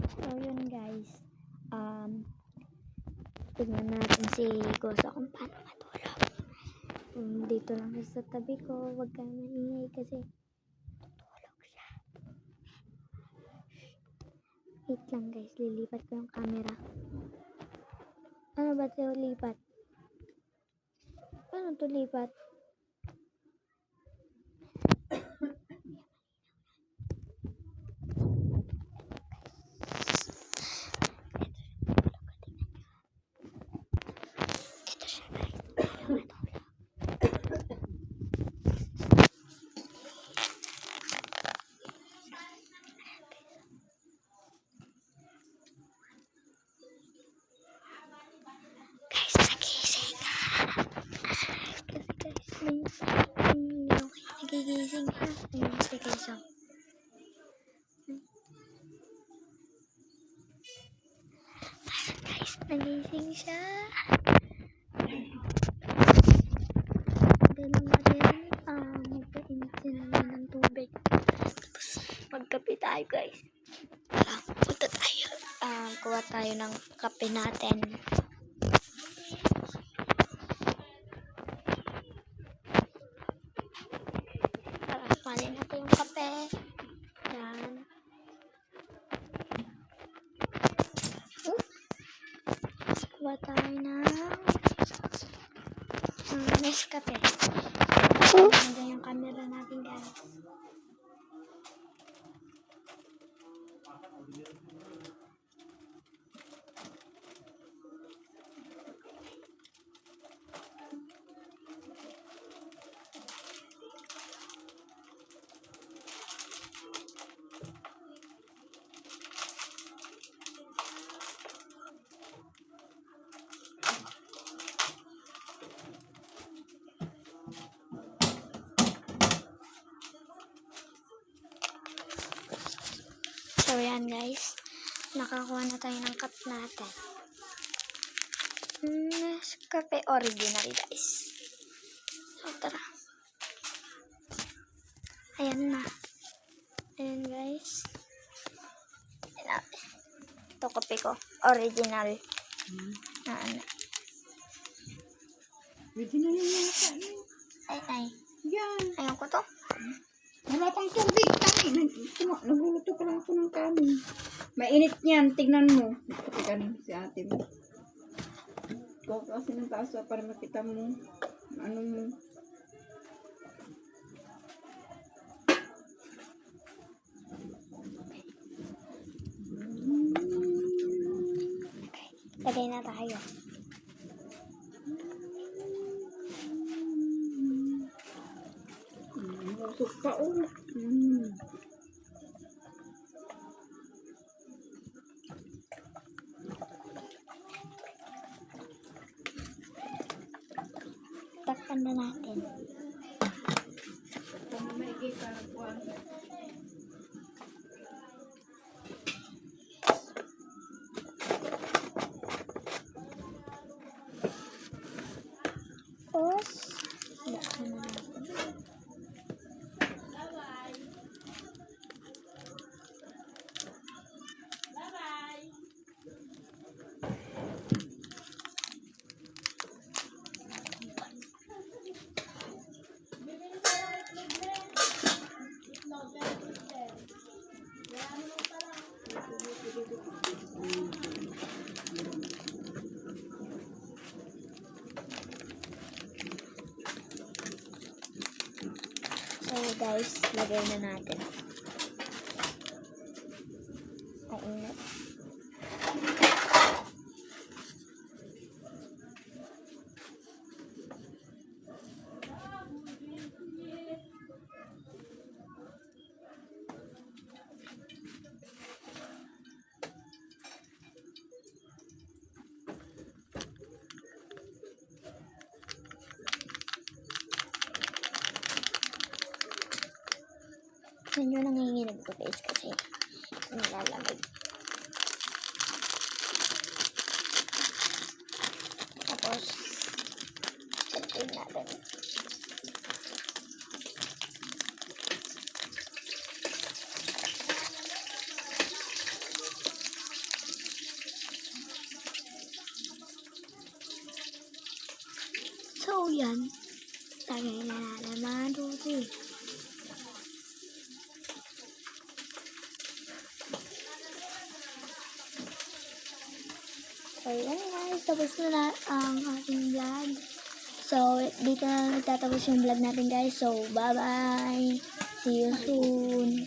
So, yun guys. Tignan natin si Goso kung paano matulog. Dito lang sa tabi ko. Huwag kang maingay kasi tutulog siya. Wait lang guys. Lilipat ko yung camera. Ano ba ito lipat? Paano ito lipat? Nagigising ka. Ayun si Keso. Guys, nagising siya. Ganun natin. Magpainit sila ng tubig. Tapos, magkape tayo guys. Punta tayo. Kuha tayo ng kape natin. Panin natin yung kape. Yan. Kuha tayo ng Nescafe. Nandiyan yung camera natin guys. So yan guys, nakakuha na tayo ng cup natin. Nescafe original guys. So tara. Ayan na. Ayan guys. Ayan. Ito kape ko. Original. Ano. Original yung nasa yun. Ay. Yan. Ayaw ko to. Wala pang tubig. Nagluluto pa lang ako ng kanin. Mainit yan. Tignan mo. Tignan si ate mo. Kuha kasi ng tasa para makita mo. Ano mo. Lagay na tayo. Busog pa Takpan na natin. Pamamaigay para kuha. Tapos, takpan na natin. So guys, lagay na natin. Ang init. Yan yung nanginginig ko guys kasi nilalamig. Tapos, sabihin natin. So, yan. Tagay na naman, Ruby. So, yan guys. Tapos na ang ating vlog. So, dito na nagtatapos yung vlog natin guys. So, bye-bye. See you soon.